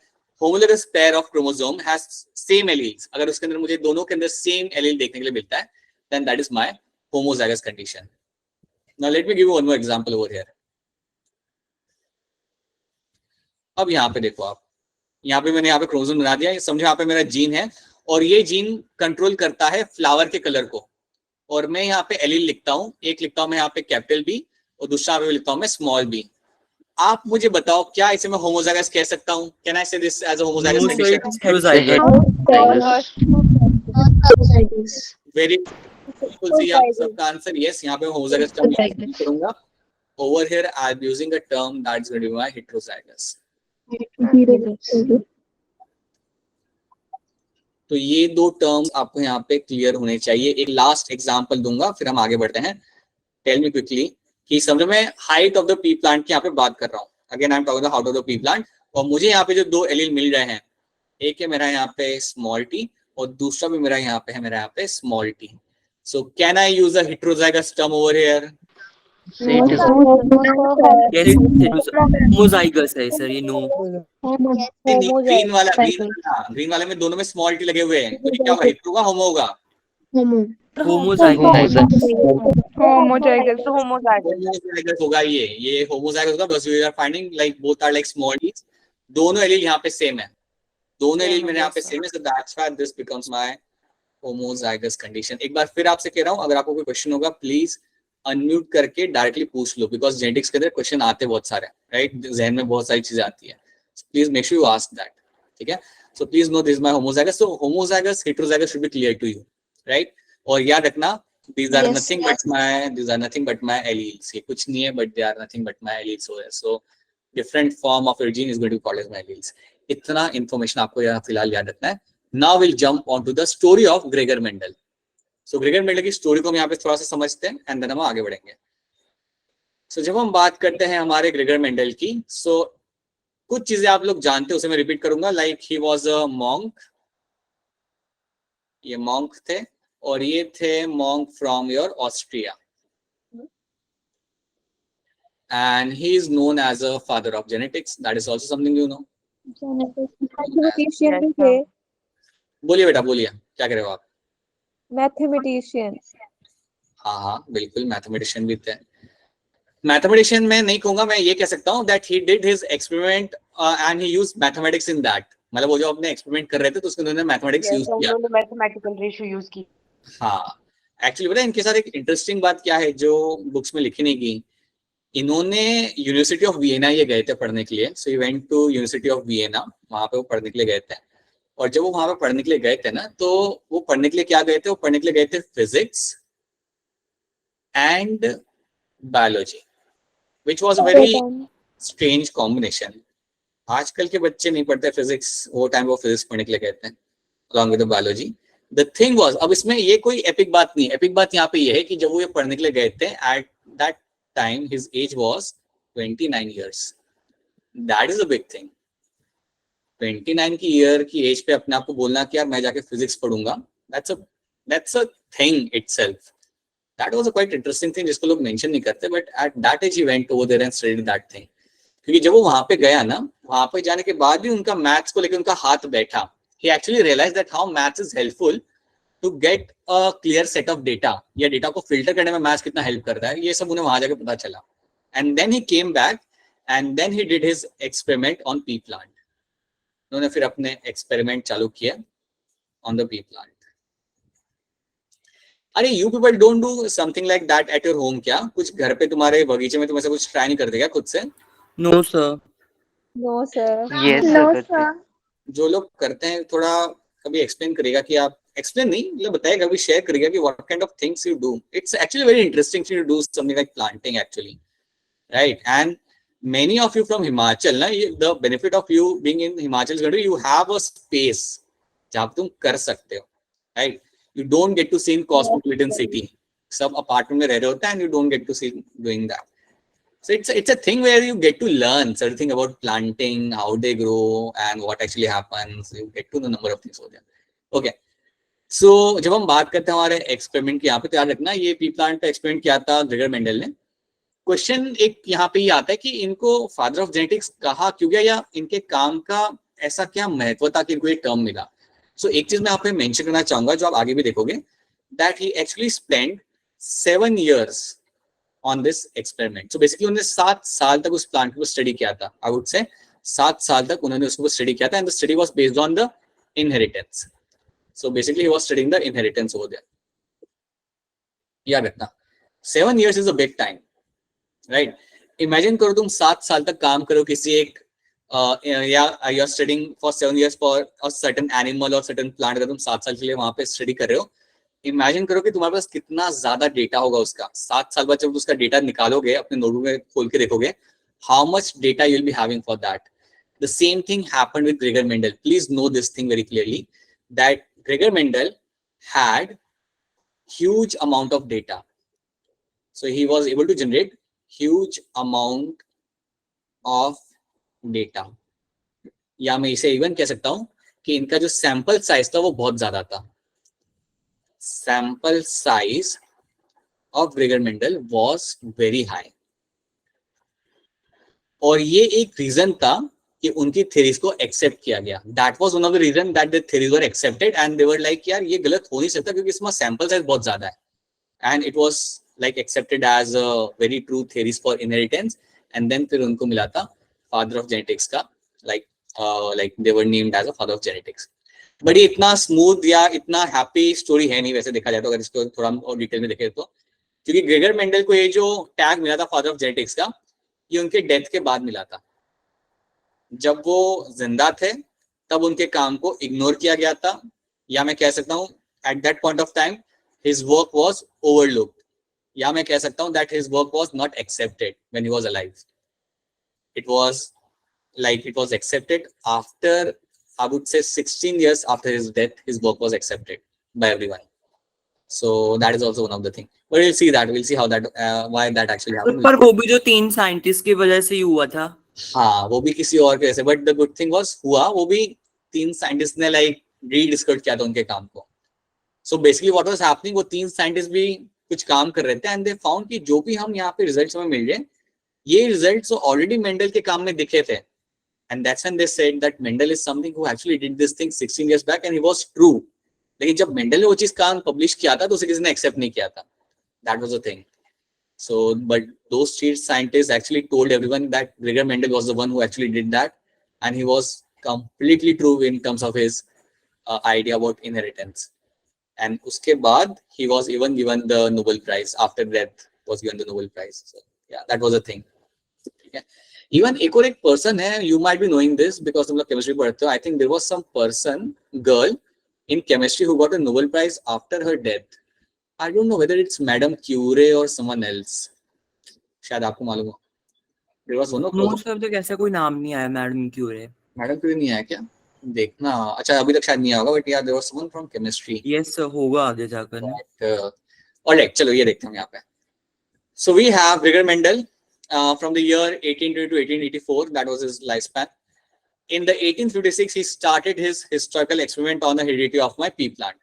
Speaker 1: homologous pair of chromosome has same alleles, अगर उसके अंदर मुझे दोनों के अंदर सेम एलील देखने के लिए मिलता है, then that is my homozygous condition. Now let me give you one more example over here. अब यहाँ पे देखो आप, यहाँ पे मैंने यहाँ पे क्रोमोसोम बना दिया. समझो यहाँ पे मेरा जीन है, और ये जीन कंट्रोल करता है फ्लावर के कलर को, और मैं यहाँ पे एलील लिखता हूँ. एक लिखता हूँ मैं यहाँ पे कैपिटल बी, और दूसरा पे लिखता हूँ मैं स्मॉल बी. आप मुझे बताओ, क्या इसे मैं होमोजाइगस कह सकता हूँ? Can I say this as a homozygous condition? Very बिल्कुल जी, आप सबका आंसर यस. यहाँ पे होमोजाइगस टर्म यूज करूंगा. Over here I am using a term that is going to be my heterozygous. तो ये दो टर्म्स आपको यहाँ पे क्लियर होने चाहिए. एक लास्ट एग्जांपल दूंगा, फिर हम आगे बढ़ते हैं. टेल मी क्विकली कि समझो मैं height of the pea plant की यहाँ पे बात कर रहा हूँ. Again I am talking height of the pea plant, और मुझे यहाँ पे जो दो एलील मिल रहे हैं, एक है मेरा यहाँ पे स्मॉल टी, और दूसरा भी मेरा यहाँ पे है मेरा यहाँ पे small T. So can I use a heterozygous term over here?
Speaker 2: Homozygous है सर, ये नो.
Speaker 1: ग्रीन वाले में दोनों में स्मॉल टी लगे हुए हैं, तो ये क्या होगा? हेटेरो होगा, होमो होगा?
Speaker 2: होमोजाइगस
Speaker 1: होगा. ये होमोजाइगस होगा, because we are finding like both are like small Ts. दोनों एलील यहाँ पे सेम है, दोनों एलील मेरे यहाँ पे सेम है. सो that's why this becomes my homozygous condition. एक बार फिर आपसे कह रहा हूँ, अगर आपको कोई क्वेश्चन होगा प्लीज अनम्यूट करके डायरेक्टली पूछ लो, बिकॉज जेनेटिक्स के अंदर क्वेश्चन आते बहुत सारे, राइट. जहन में बहुत सारी चीजें आती है. Please make sure you ask that. ठीक है. So please know this my homozygous. So homozygous heterozygous should be clear to you, right. और याद रखना, these are nothing but my alleles. ये कुछ नहीं है, but they are nothing but my alleles. So different form of your gene is going to be called as my alleles. इतना information आपको यहाँ फिलहाल याद रखना है. Now we'll jump on to the story of Gregor Mendel. So Gregor Mendel की story को हम यहाँ पे थोड़ा सा समझते हैं, and then हम आगे बढ़ेंगे. So जब हम बात करते हैं हमारे Gregor Mendel की, so कुछ चीजें आप लोग जानते हैं, उसे मैं रिपीट करूंगा. Like he was a monk. ये monk थे, और ये थे monk from your Austria, and he is known as a father of genetics. That is also something you know.
Speaker 5: Mathematician भी थे.
Speaker 1: बोलिए बेटा, बोलिए, क्या कर रहे हो आप?
Speaker 5: मैथमेटिशियन.
Speaker 1: हाँ, बिल्कुल मैथमेटिशियन भी थे. मैथमेटिशियन मैं नहीं कहूंगा, मैं ये कह सकता हूँ that he did his experiment and he used mathematics in that. मतलब वो जो अपने एक्सपेरिमेंट कर रहे थे तो उसमें उन्होंने मैथमेटिक्स यूज किया.
Speaker 6: उन्होंने मैथमेटिकल रेशियो यूज की.
Speaker 1: हाँ, एक्चुअली पता है इनके साथ एक इंटरेस्टिंग बात क्या है जो बुक्स में लिखी नहीं की. इन्होंने यूनिवर्सिटी ऑफ वियना ये गए थे पढ़ने के लिए. So he went to university of Vienna, वहां पे वो पढ़ने के लिए गए थे. और जब वो वहां पे पढ़ने के लिए गए थे ना, तो वो पढ़ने के लिए क्या गए थे, वो पढ़ने के लिए गए थे physics and biology, which was a very strange combination. आजकल के बच्चे नहीं पढ़ते फिजिक्स, वो टाइम वो फिजिक्स पढ़ने के लिए गए थे along with biology. The thing was, अब इसमें ये कोई एपिक बात नहीं. एपिक बात यहाँ पे ये है कि जब वो ये पढ़ने के लिए गए थे, at that time his age was 29 years. That is a big thing. 29 की ईयर की एज पे अपने आप को बोलना कि यार मैं जाके फिजिक्स पढ़ूंगा, that's a thing itself. That was a quite interesting thing जिसको लोग मेंशन नहीं करते, but at that age he went over there and studied that thing. क्योंकि जब वो वहां पे गया ना, वहां पे जाने के बाद भी उनका मैथ्स को लेकर उनका हाथ बैठा. He actually realized that how maths is helpful to get a clear set of data. या डेटा को फिल्टर करने में मैथ्स कितना हेल्प करता है, ये सब उन्हें वहां जाके पता चला. And then he came back and then he did his experiment on pea plant. उन्होंने फिर अपने एक्सपेरिमेंट चालू किया on the pea plant. अरे you people don't do something like that at your home क्या? कुछ घर पे तुम्हारे बगीचे में तुम ऐसा कुछ ट्राई नहीं करते क्या खुद से?
Speaker 2: No sir.
Speaker 5: No sir.
Speaker 3: Yes,
Speaker 4: No,
Speaker 3: sir.
Speaker 4: sir.
Speaker 1: जो लोग करते हैं थोड़ा कभी एक्सप्लेन करेगा कि आप एक्सप्लेन नहीं मतलब बताएगा, कभी शेयर करेगा कि what kind of things you do. It's actually very interesting to do something like planting actually, right? And many of you from Himachal, na, the benefit of you being in Himachal country, you have a space जहाँ तुम कर सकते हो, right? You don't get to see in cosmopolitan city. सब apartment में रह रहे होते हैं and you don't get to see doing that. So it's a thing where you get to learn certain thing about planting, how they grow and what actually happens. You get to know number of things over there. Okay. So जब हम बात करते हैं हमारे experiment की, यहाँ पे तो याद रखना ये पी प्लांट पे एक्सपेरिमेंट किया था ग्रेगर मेंडल ने. क्वेश्चन एक यहाँ पे ये आता है कि इनको फादर ऑफ जेनेटिक्स कहा क्यों गया, या इनके काम का ऐसा क्या महत्व था कि इनको ये टर्म मिला. सो एक चीज मैं यहाँ पे मेंशन करना चाहूंगा जो आप आगे भी देखोगे, that he actually spend 7 years on this experiment. So basically उन्होंने 7 साल तक उस प्लांट को स्टडी किया था. I would say 7 साल तक उन्होंने उसको स्टडी किया था, and the study was based on the inheritance. So basically he was studying the inheritance over there. याद रखना 7 years is a big time, right? Imagine करो तुम 7 साल तक काम करो किसी एक या you are studying for 7 years for a certain animal or certain plant. अगर तुम 7 साल के लिए वहां पे स्टडी कर रहे हो, इमेजिन करो कि तुम्हारे पास कितना ज्यादा डेटा होगा उसका. 7 साल बाद जब उसका डेटा निकालोगे, अपने नोटबुक में खोल के देखोगे, how much data you will be having for that. The same thing happened with Gregor Mendel. Please know this thing very clearly that Gregor Mendel had huge amount of data. So he was able to generate huge amount of data. या मैं इसे even कह सकता हूं कि इनका जो sample size था वो बहुत ज्यादा था. Sample size of Gregor Mendel was very high. और ये एक रीजन था कि उनकी थ्योरीज को एक्सेप्ट किया गया. That was one of the reason that the theories were accepted and they were like यार ये गलत हो नहीं सकता क्योंकि इसमें सैंपल साइज बहुत ज्यादा है. And it was like accepted as a very true theories for inheritance. And then फिर उनको मिला था father of genetics का, like they were named as a father of genetics. But ये इतना स्मूथ या इतना हैप्पी स्टोरी है नहीं वैसे देखा जाए तो, अगर इसको थोड़ा और डिटेल में देखें तो. क्योंकि ग्रेगर मेंडल को ये जो टैग मिला था फादर ऑफ जेनेटिक्स का, ये उनके डेथ के बाद मिला था. जब वो जिंदा थे तब उनके काम को इग्नोर किया गया था, या मैं कह सकता हूँ at that point of time his work was overlooked, या मैं कह सकता हूँ that his work was not accepted when he was alive. It was accepted after, I would say 16 years after his death, his work was accepted by everyone. So that is also one of the things. But we'll see that. We'll see how that, why that actually happened.
Speaker 2: पर वो भी जो 3 scientist की वजह से ही हुआ था.
Speaker 1: हाँ, वो भी किसी और के वजह से. But the good thing was हुआ, वो भी 3 साइंटिस्ट ने like rediscovered किया था उनके काम को. So basically what was happening, वो 3 साइंटिस्ट भी कुछ काम कर रहे थे and they found कि जो भी हम यहाँ पे रिजल्ट्स हमें मिल रहे हैं, ये रिजल्ट्स ऑलरेडी मेंडल के काम में दिखे थे. And that's when they said that Mendel is something who actually did this thing 16 years back and he was true. लेकिन जब मेंडल ने वो चीज काम पब्लिश किया था तो उसे किसी ने एक्सेप्ट नहीं किया था. That was the thing. So, but those three scientists actually told everyone that Gregor Mendel was the one who actually did that. and he was completely true in terms of his idea about inheritance. And uske baad he was even given the Nobel Prize. After death was given the Nobel Prize. So yeah, that was a thing. Okay. Even एक और एक person है, you might be knowing this because तुम लोग chemistry पढ़ते हो. I think there was some person, girl in chemistry who got a Nobel Prize after her death. I don't know whether it's Madame Curie or someone else. शायद आपको मालूम हो. There was one of
Speaker 2: most of the ऐसा कोई नाम नहीं आया madam Curie.
Speaker 1: Madam Curie नहीं आया क्या? देखना. अच्छा अभी तक शायद नहीं आया होगा, बट यार there was someone from chemistry.
Speaker 2: Yes होगा आगे जाकर ना.
Speaker 1: ऑलराइट, चलो ये देखते हैं यहाँ पे. So we have Gregor Mendel from the year 1820 to 1884. That was his lifespan. In the 1856, he started his historical experiment on the heredity of my pea plant.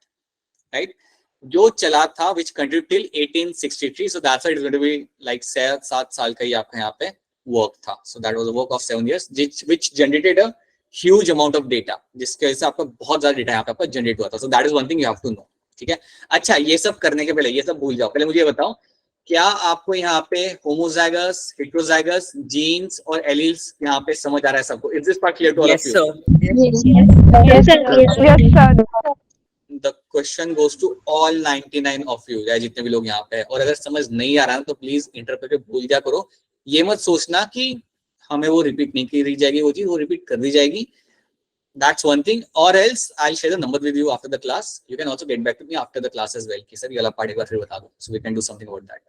Speaker 1: Right? जो चला था, which continued till 1863. So that's why it's going to be like 7 साल का ही आपका यहाँ पे work था. So that was a work of 7 years, which generated a huge amount of data. जिसके वजह से आपका बहुत ज्यादा डेटा यहाँ पे आपका जनरेट हुआ था. So that is one thing you have to know. ठीक है. अच्छा, ये सब करने के पहले ये सब भूल जाओ. पहले मुझे ये बताओ, क्या आपको यहाँ पे होमोजाइगस, हेटेरोजाइगस, जीन्स और एलील्स यहाँ पे समझ आ रहा है सबको? Is this part clear to all of you?
Speaker 3: Yes, sir.
Speaker 5: Yes, sir.
Speaker 1: The question goes to all 99 of you, या जितने भी लोग यहाँ पे. और अगर समझ नहीं आ रहा है तो प्लीज इंटरप्रेट करके भूल जा करो. ये मत सोचना कि हमें वो रिपीट नहीं की जाएगी, वो चीज वो रिपीट कर दी जाएगी. That's one thing. Or else I'll share the number with you after the class. You can also get back to me after the class as well. कि सर ये वाला पार्ट एक बार फिर बता दो. So we can do something about that.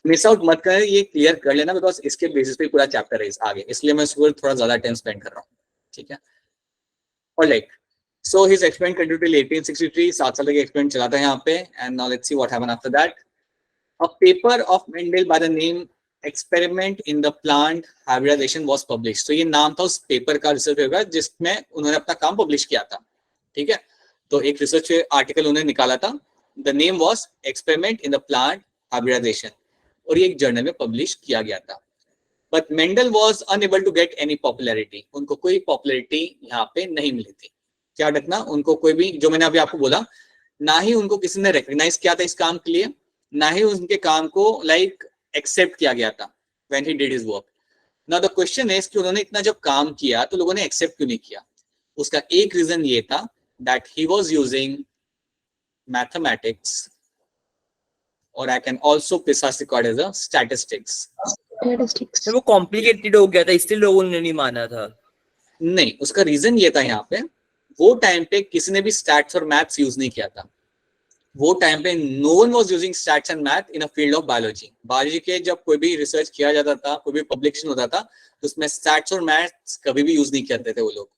Speaker 1: Miss out मत करें, ये क्लियर कर लेना बिकॉज इसके बेसिस पे पूरा चैप्टर है आगे, इसलिए मैं इसको थोड़ा ज्यादा टाइम स्पेंड कर रहा हूँ. ठीक है. Alright. So his experiment continued till 1863. 7 साल तक एक्सपेरिमेंट चला था यहाँ पे. And now let's see what happened after that. A paper of Mendel by the name Experiment in the Plant Hybridization was published. So ये नाम था उस पेपर का, रिसर्च पेपर जिसमें उन्होंने अपना काम पब्लिश किया था. ठीक है. तो एक रिसर्च आर्टिकल उन्होंने निकाला था. The name was Experiment in the Plant Hybridization. और ये एक जर्नल में पब्लिश किया गया था. But Mendel was unable to get any popularity. उनको कोई पॉपुलैरिटी यहाँ पे नहीं मिली थी. क्या रखना, उनको कोई भी, जो मैंने अभी आपको बोला, ना ही उनको किसी ने रिकॉग्नाइज किया था इस काम के लिए, ना ही उनके काम को लाइक एक्सेप्ट किया गया था when he did his work. Now the question is कि उन्होंने इतना जब काम किया तो लोगों ने एक्सेप्ट क्यों नहीं किया? उसका एक रीजन ये था that he was using mathematics, और I can also precisely call as a statistics.
Speaker 2: वो कॉम्प्लिकेटेड हो गया था इसलिए लोगों ने नहीं माना था.
Speaker 1: नहीं, उसका रीजन ये था यहाँ पे, वो टाइम पे किसी ने भी स्टैट्स और मैथ्स यूज नहीं किया था. वो टाइम पे no one was using stats and math in a field of biology. Biology के जब कोई भी रिसर्च किया जाता था, कोई भी पब्लिकेशन होता था, तो उसमें स्टैट्स और मैथ्स कभी भी यूज नहीं करते थे वो लोग.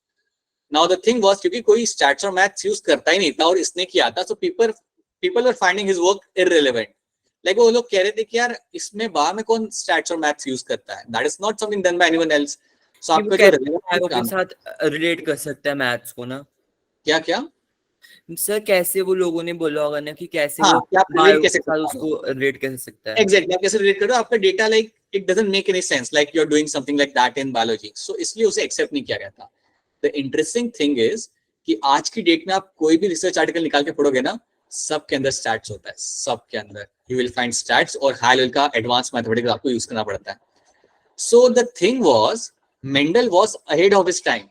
Speaker 1: नाउ द थिंग वाज, क्योंकि कोई स्टैट्स और मैथ्स यूज करता ही नहीं था और इसने किया था, so people were finding his work irrelevant. Like वो लोग कह रहे थे कि यार इसमें बाहर में कौन स्टैट्स और मैथ्स यूज करता है, that is not something done by anyone else. So आपका जो relevant
Speaker 2: के साथ रिलेट कर सकता है मैथ्स को ना.
Speaker 1: क्या क्या
Speaker 2: सर कैसे वो लोगों ने बोला होगा ना कि कैसे
Speaker 1: हाँ,
Speaker 2: वो
Speaker 1: क्या आप relate
Speaker 2: बायो के
Speaker 1: कैसे
Speaker 2: साथ
Speaker 1: कर
Speaker 2: उसको रिलेट कर सकता है.
Speaker 1: एग्जैक्टली, आप कैसे रिलेट करो, आपका data like it doesn't make any sense like you are doing something like that in biology. So इसलिए उसे एक्सेप्ट नहीं किया गया था. द इंटरेस्टिंग थिंग इज कि आज की डेट में आप कोई भी रिसर्च आर्टिकल निकाल के पढ़ोगे ना, सबके अंदर स्टैट्स होता है. सबके अंदर यू विल फाइंड स्टैट्स और हाई लेवल का एडवांस मैथमेटिक्स आपको यूज करना पड़ता है. So the thing was, Mendel was ahead of his time.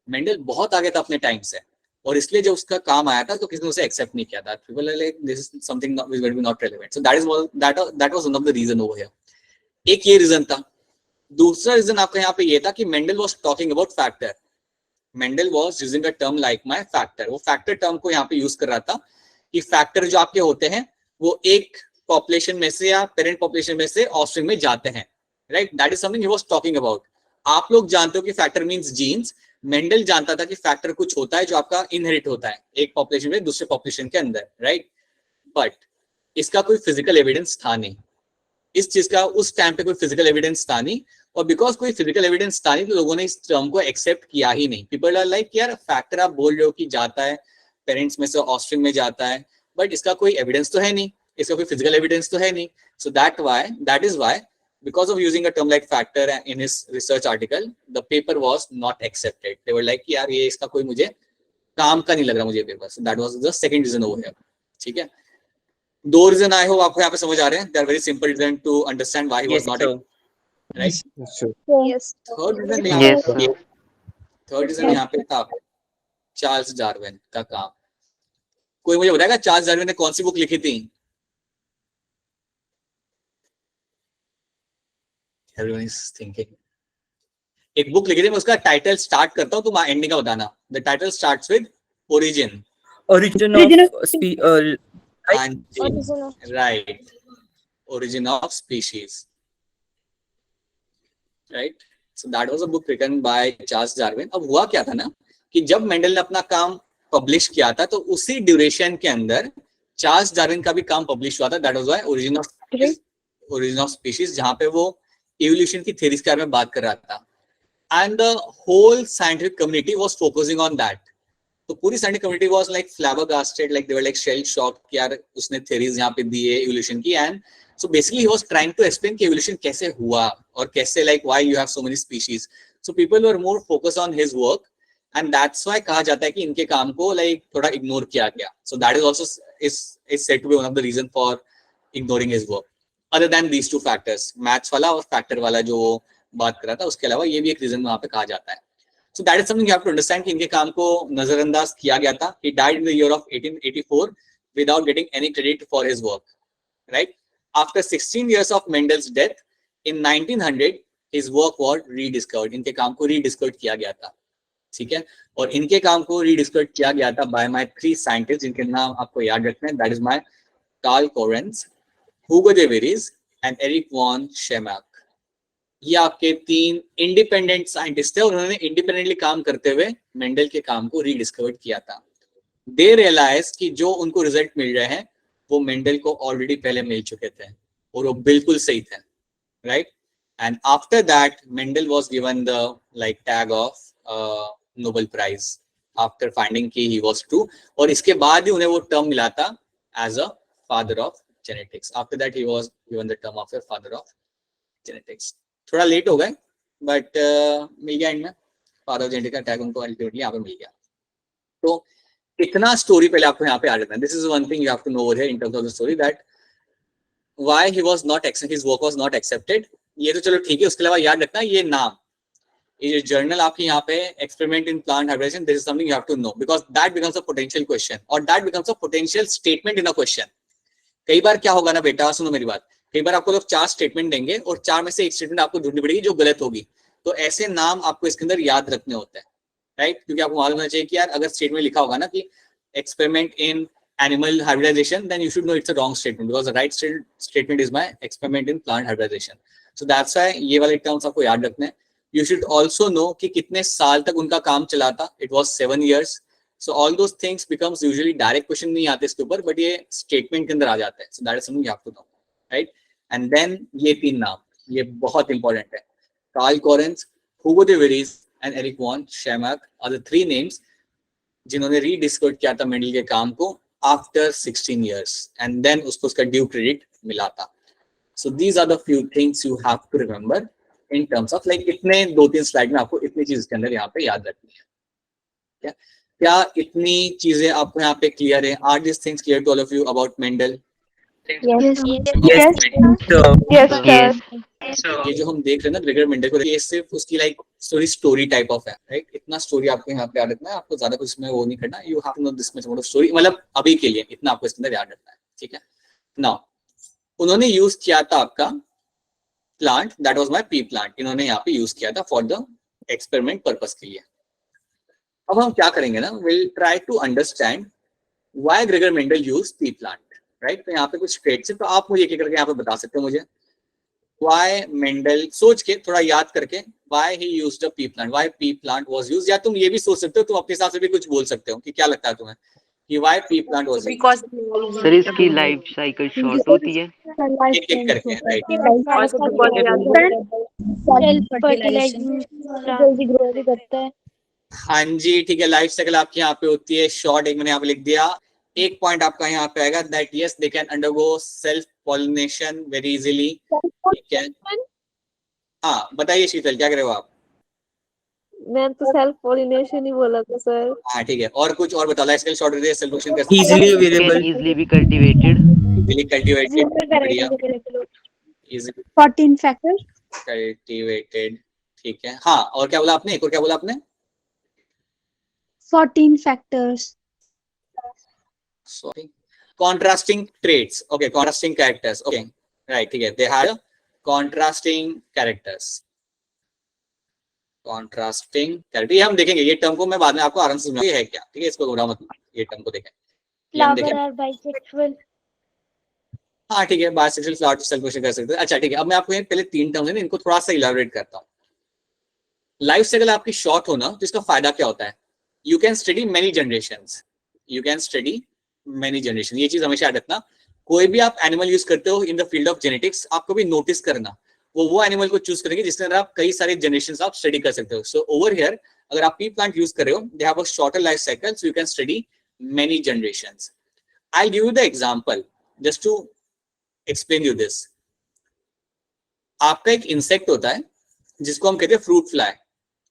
Speaker 1: Mendel बहुत आगे था अपने टाइम से, और इसलिए जब उसका काम आया था तो किसी ने उसे एक्सेप्ट नहीं किया था. People are like this is something which will be not relevant. So that was one of the reason over here. एक ये रीजन था. दूसरा रीजन आपका यहाँ पे ये था कि Mendel was talking about factor. Mendel was using a term like my factor. वो फैक्टर टर्म को यहाँ पे यूज कर रहा था कि फैक्टर जो आपके होते हैं वो एक पॉपुलेशन में से या पेरेंट पॉपुलेशन में से ऑफस्प्रिंग में जाते हैं. Right, that is something he was talking about. आप लोग जानते हो कि फैक्टर मींस जीन्स. मेंडल जानता था कि फैक्टर कुछ होता है जो आपका इनहेरिट होता है एक पॉपुलेशन में दूसरे पॉपुलेशन के अंदर. राइट, बट इसका कोई फिजिकल एविडेंस था नहीं. इस चीज का उस टाइम पे कोई फिजिकल एविडेंस था नहीं, और बिकॉज कोई फिजिकल एविडेंस था नहीं तो लोगों ने इस टर्म को एक्सेप्ट किया ही नहीं. पीपल आर लाइक यार फैक्टर आप बोल रहे हो कि जाता है पेरेंट्स में से ऑफस्प्रिंग में जाता है, बट इसका कोई एविडेंस तो है नहीं, इसका कोई फिजिकल एविडेंस तो है नहीं. सो that is why because of using a term like factor in his research article, the paper was not accepted. They were like यार ये इसका कोई मुझे काम का नहीं लग रहा मुझे paper. So that was the second reason over here. ठीक है. 2 रीजन आई होप आपको यहाँ पे समझ आ रहे हैं. They are very simple reason to understand why he was not. Right?
Speaker 3: Yes.
Speaker 1: Third reason
Speaker 7: Yes, sir.
Speaker 1: Third reason यहाँ पे था चार्ल्स डार्विन का काम। कोई मुझे बताएगा चार्ल्स डार्विन ने कौन सी बुक लिखी थी? Everyone is thinking. एक बुक लिखी थी, मैं उसका टाइटल स्टार्ट करता हूँ, तुम एंडिंग का बताना। The title starts with origin.
Speaker 2: Origin of
Speaker 1: right, origin of species, right. So that was a book written by Charles Darwin. अब हुआ क्या था ना कि जब मेंडल ने अपना काम पब्लिश किया था तो उसी ड्यूरेशन के अंदर चार्ल्स डार्विन का भी काम पब्लिश हुआ था। That was why origin of species, जहां पे वो इवोल्यूशन की थ्योरीज के बारे में बात कर रहा था। And the whole scientific community was focusing on that. तो पूरी scientific community was like flabbergasted, like they were like shell shock कि यार उसने थ्योरीज यहाँ पे दी है इवोल्यूशन की। And so basically he was trying to explain कि evolution कैसे हुआ और कैसे like why you have so many species. So people were more focused on his work and that's why कहा जाता है कि इनके काम को like थोड़ा ignore किया गया. So that is also is said to be one of the reason for ignoring his work. Other than these two factors, maths वाला और factor वाला जो बात कर रहा था, उसके अलावा ये भी एक reason वहाँ पे कहा जाता है. So that is something you have to understand कि इनके काम को नजरअंदाज किया गया था. He died in the year of 1884 without getting any credit for his work, right? After 16 years of Mendel's death in 1900, his work was rediscovered. इनके काम को rediscovered किया गया था, ठीक है? और इनके काम को rediscovered किया गया था by my three scientists, जिनके नाम आपको याद रखना है. That is my Carl Correns, Hugo de Vries and Erich von Schemack. ये आपके तीन इंडिपेंडेंट साइंटिस्ट थे और उन्होंने इंडिपेंडेंटली काम करते हुए मेंडल के काम को रीडिस्कवर्ड किया था. दे रियलाइज कि जो उनको रिजल्ट मिल रहे हैं वो मेंडल को ऑलरेडी पहले मिल चुके थे और वो बिल्कुल सही थे, right? And after that Mendel was given the like tag of Nobel prize after finding कि ही वाज ट्रू. और इसके बाद ही उन्हें वो टर्म मिला था as a father of genetics. After that he was given the term of father of genetics. थोड़ा late हो गए बट मिल गया इनमें फादर ऑफ जेनेटिक्स का टैग उनको अल्टीमेटली यहाँ पे मिल गया. तो इतना स्टोरी पहले आपको यहाँ पे आ जाता है. This is one thing you have to know over here in terms of the story that why he was not accepted, his work was not accepted. ये तो चलो ठीक है. उसके अलावा याद रखना ये नाम, ये जर्नल आपके यहाँ पे experiment in plant hybridization, this is something you have to know because that becomes a potential question और that becomes a potential statement in a question. कई बार क्या होगा ना बेटा, सुनो मेरी बात, कई बार आपको लोग 4 स्टेटमेंट देंगे और 4 में से एक स्टेटमेंट आपको ढूंढनी पड़ेगी जो गलत होगी. तो ऐसे नाम आपको इसके अंदर याद रखने होते हैं, राइट? क्योंकि आपको मालूम होना चाहिए कि यार अगर स्टेटमेंट लिखा होगा ना कि experiment in animal hybridization, then you should know it's a wrong statement because the right statement is my experiment in plant hybridization. So that's why ये वाले terms आपको याद रखने हैं. You should also know कि कितने साल तक उनका काम चला था. It was 7 years. So all those things becomes usually direct question नहीं आते इसके ऊपर, but ये statement के अंदर आ जाते हैं. So that is something you have to know, right? And then ये 3 नाम, ये बहुत important है. Carl Correns, Hugo de Vries and Erich von Schemack are the 3 names जिन्होंने रीडिस्कवर किया था मेंडल के काम को आफ्टर 16 इयर्स एंड देन उसको उसका ड्यू क्रेडिट मिला था. So these are the few things you have to remember in terms of like इतने 2-3 स्लाइड में आपको इतनी चीज के अंदर यहाँ पे याद रखनी है. क्या इतनी चीजें आपको यहाँ पे क्लियर है? Are this things clear to all of you about Mendel?
Speaker 3: Yes.
Speaker 7: yes.
Speaker 1: ये जो हम देख रहे हैं ना ग्रेगर मेंडल को, ये सिर्फ उसकी लाइक स्टोरी टाइप ऑफ है, राइट? इतना स्टोरी आपको यहाँ पे याद रखना है. आपको ज्यादा कुछ इसमें वो नहीं करना. You have to know this much about story, मतलब अभी के लिए इतना आपको इसके अंदर याद रखना है, ठीक है? नाउ उन्होंने यूज किया था आपका plant, that was my P plant. इन्होंने यहाँ पे यूज किया था फॉर द एक्सपेरिमेंट पर्पस के लिए. अब हम क्या करेंगे ना, will try to understand why Gregor Mendel use pea plant, right? तो यहाँ पे कुछ ट्रेड्स है, तो आप मुझे एक-एक करके यहाँ पे बता सकते हो मुझे. Why Mendel, सोच के थोड़ा याद करके, why he used a pea plant, why pea plant was used. या तुम ये भी सोच सकते हो, तुम अपने हिसाब से भी कुछ बोल सकते हो कि क्या लगता है तुम्हें कि why pea plant was used.
Speaker 6: Because
Speaker 7: sir इसकी लाइफ साइकिल शॉर्ट होती है.
Speaker 1: एक करके, राइट?
Speaker 3: जल्दी ग्रो भी करता है.
Speaker 1: हाँ जी, ठीक है. लाइफ साइकिल आपकी यहाँ पे होती है शॉर्ट. एक मैंने यहाँ पे लिख दिया. एक पॉइंट आपका यहाँ पे आएगा that yes they can undergo self pollination very easily, ठीक है? हाँ बताइए शीतल, क्या कर रहे हो आप?
Speaker 5: मैं तो सेल्फ पॉलिनेशन ही बोला था सर.
Speaker 1: हाँ ठीक है. और कुछ और बताओ. लाइफ साइकिल शॉर्ट होती है, सेल्फ पॉलिनेशन कैसे?
Speaker 2: easily available.
Speaker 7: Can easily be cultivated.
Speaker 1: Easily cultivated. बढ़िया.
Speaker 3: 14 factors.
Speaker 1: कल्टिवेटेड, ठीक है। हाँ, और क्या बोला आपने, एक और क्या बोला आपने?
Speaker 4: 14 factors.
Speaker 1: Sorry. Contrasting traits. Okay, contrasting characters. Okay, right. ठीक है, they had contrasting characters. Contrasting character, ये हम देखेंगे, ये टर्म को मैं बाद में आपको आराम से समझाऊंगा ये है क्या, ठीक है, इसको घबराओ मत, ये टर्म को देखें, ये हम
Speaker 3: फ्लावर
Speaker 1: देखें।
Speaker 3: और बाइसेक्सुअल।
Speaker 1: हाँ ठीक है, बायसेक्सुअल फ्लावर सेल क्वेश्चन कर सकते हैं। अच्छा ठीक है, अब मैं आपको ये पहले 3 टर्म्स हैं इनको थोड़ा सा इलैबोरेट करता हूँ। लाइफ साइकिल आपकी शॉर्ट होना, तो इसका फायदा क्या होता है? You can study many generations, you can study many generation. ये चीज हमेशा याद रखना, कोई भी आप एनिमल यूज करते हो in the field of genetics, आपको भी नोटिस करना वो एनिमल को चूज करेंगे जिसके अंदर आप कई सारे जनरेशन आप स्टडी कर सकते हो। सो ओवर हियर अगर आप पी प्लांट यूज कर रहे हो, they have a shorter life cycle, so you can study many generations. I give you the example just to explain you this. आपका एक इंसेक्ट होता है जिसको हम कहते हैं फ्रूट फ्लाई।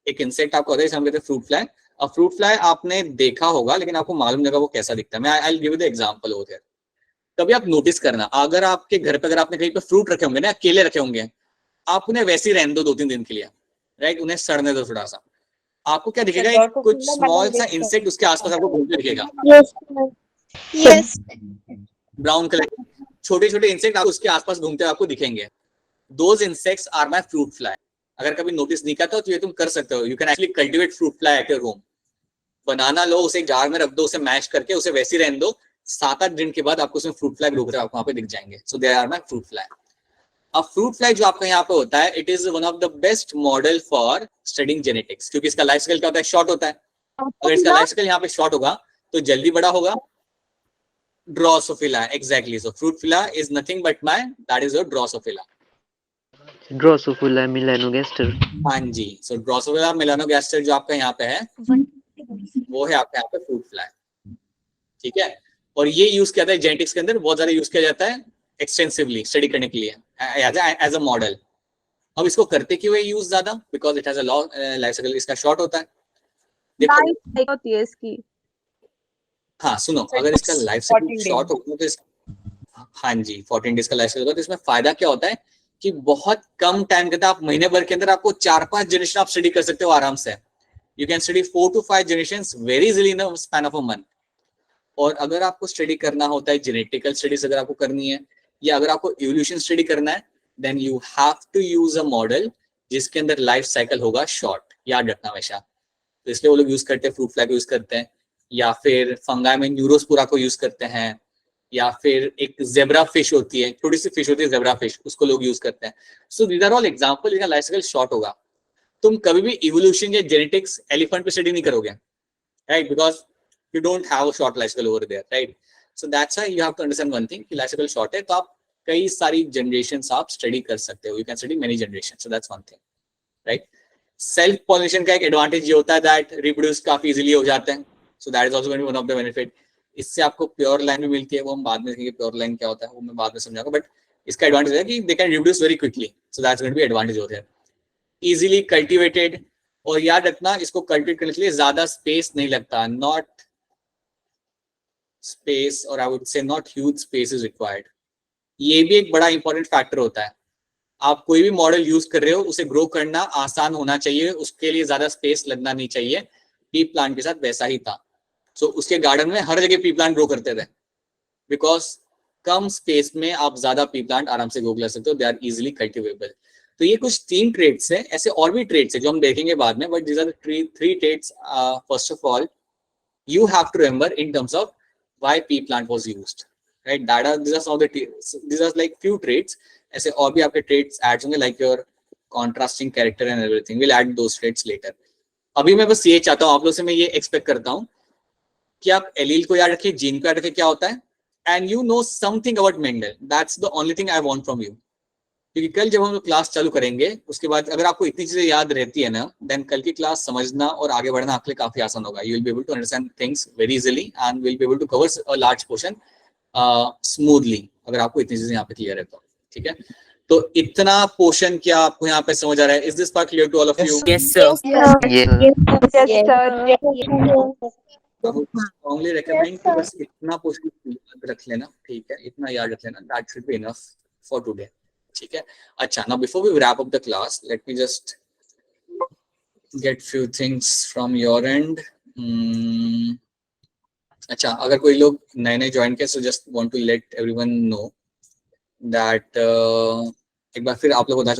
Speaker 1: एक इंसेक्ट आपका होता है जिसे हम कहते हैं फ्रूट फ्लाई। अब फ्रूट फ्लाई आपने देखा होगा लेकिन आपको मालूम नहीं होगा वो कैसा दिखता है। मैं आई give you the example over here. कभी आप नोटिस करना, अगर आपके घर पे अगर आपने कहीं पे फ्रूट रखे होंगे ना, केले रखे होंगे, आप उन्हें वैसे ही रहने दो 2-3 दिन के लिए, राइट, उन्हें सड़ने दो थोड़ा सा, आपको क्या दिखेगा? एक कुछ स्मॉल सा इंसेक्ट उसके आसपास आपको घूमते दिखेगा,
Speaker 3: यस
Speaker 1: ब्राउन कलर, छोटे छोटे इंसेक्ट आपको उसके आसपास घूमते आपको दिखेंगे। Those insects are my fruit fly. अगर कभी नोटिस नहीं करता तो ये तुम कर सकते हो, you can actually cultivate fruit fly at your home. Banana लो, उसे जार में रख दो, उसे मैश करके उसे वैसे ही रहने दो, 7-8 दिन के बाद आपको उसमें फ्रूट फ्लाई ग्रो करके आपको वहां पे दिख जाएंगे। So they are my fruit fly. अब फ्रूट फ्लाई जो आपका यहाँ पे होता है, it is one of the best model for studying genetics, क्योंकि इसका लाइफ साइकिल क्या होता है? शॉर्ट होता है। अगर इसका लाइफ साइकिल यहाँ पे शॉर्ट होगा तो जल्दी बड़ा होगा। Drosophila, exactly. So fruit fly is nothing but my, that is your Drosophila.
Speaker 7: Drosophila melanogaster.
Speaker 1: हाँ जी, सो ड्रोसोफिला मेलानोगास्टर जो आपका यहाँ पे है वो है आपका यहाँ पे फ्रूट फ्लाई, ठीक है। और ये यूज किया जाता है जेनेटिक्स के अंदर, बहुत ज्यादा यूज किया जाता है एक्सटेंसिवली स्टडी करने के लिए एज अ मॉडल। अब इसको करते क्यों है यूज ज्यादा? Because it has a life cycle, इसका शॉर्ट होता है। देखो,
Speaker 5: लाइफ साइकिल होती है इसकी।
Speaker 1: हाँ सुनो, अगर इसका लाइफ साइकिल शॉर्ट होगा तो हाँ जी 14 डेज का लाइफ साइकिल होगा, तो इसमें फायदा क्या होता है कि बहुत कम टाइम के अंदर, आप महीने भर के अंदर आपको 4-5 जनरेशन आप स्टडी कर सकते हो आराम से। You can study 4 to 5 generations very easily in a span of a month. और अगर आपको स्टडी करना होता है, जेनेटिकल स्टडीज अगर आपको करनी है या अगर आपको इवोल्यूशन स्टडी करना है, then you have to use a model जिसके अंदर लाइफ साइकिल होगा शॉर्ट। याद रखना हमेशा। तो इसलिए वो लोग यूज करते हैं, फ्रूट फ्लाई को यूज करते हैं, या फिर फंगाई में न्यूरोस्पोरा को यूज करते हैं, या फिर एक जेब्रा फिश होती है, छोटी सी फिश होती है जेब्रा फिश, उसको लोग यूज करते हैं। So these are all example जिनका लाइफ साइकिल शॉर्ट होगा। तुम कभी भी इवोल्यूशन या जेनेटिक्स एलिफेंट पे स्टडी नहीं करोगे, right, because you don't have a short life cycle over there, right? So that's why you have to understand one thing कि life cycle short है, तो आप कई सारी generations आप study कर सकते हो, you can study many generations, so that's one thing, right? Self pollination का एक advantage ये होता है that reproduce काफी easily हो जाते हैं, so that is also going to be one of the benefit। इससे आपको pure line भी मिलती है, वो हम बाद में देखेंगे pure line क्या होता है, वो मैं बाद में समझाऊंगा, but इसका advantage है कि they can reproduce very quickly, so that's going to be advantage होता है। Easily cultivated, और याद रखना इसको कल्टिवेट करने के लिए ज्यादा स्पेस नहीं लगता, नॉट स्पेस, और I would say not huge space is required. ये भी एक बड़ा इंपॉर्टेंट फैक्टर होता है। आप कोई भी मॉडल यूज कर रहे हो, उसे ग्रो करना आसान होना चाहिए, उसके लिए ज्यादा स्पेस लगना नहीं चाहिए। पी प्लांट के साथ वैसा ही था। सो उसके गार्डन में हर जगह पी प्लांट ग्रो करते थे, बिकॉज कम स्पेस में आप ज्यादा पी प्लांट आराम से ग्रो कर सकते हो, दे आर इजिली कल्टिवेबल। तो ये कुछ 3 ट्रेड्स है, ऐसे और भी ट्रेड्स है जो हम देखेंगे बाद में, but these are 3 traits. First of all you have to remember in terms of why pea plant was used, right? These are some of the these are like few traits. ऐसे और भी आपके traits add होंगे, like your contrasting character and everything. We'll add those traits later. अभी मैं बस ये चाहता हूँ आप लोग से, मैं ये एक्सपेक्ट करता हूँ कि आप एलील को याद रखिए, जीन को याद रखिए क्या होता है, and you know something about Mendel. That's the only thing I want from you. क्योंकि कल जब हम लोग क्लास चालू करेंगे उसके बाद अगर आपको इतनी चीजें याद रहती है ना, देन कल की क्लास समझना और आगे बढ़ना आपके लिए काफी आसान होगा। You will be able to understand things very easily and will be able to cover a large portion smoothly, अगर आपको इतनी चीजें यहाँ पे क्लियर है तो, ठीक है। तो इतना पोर्शन क्या आपको यहाँ पे समझ आ रहा है? Is this part clear to all of you?
Speaker 2: Yes, sir.
Speaker 7: ये
Speaker 1: स्ट्रांगली रेकमेंड कि बस इतना पोर्शन याद रख लेना, ठीक है, इतना याद रख लेना, that should be enough for today. ठीक है. अच्छा, now before we wrap up the class, let me just get few things from your end. अच्छा, अगर कोई लोग नए नए ज्वाइन किया, so just want to let everyone know that एक बार फिर आप लोग बता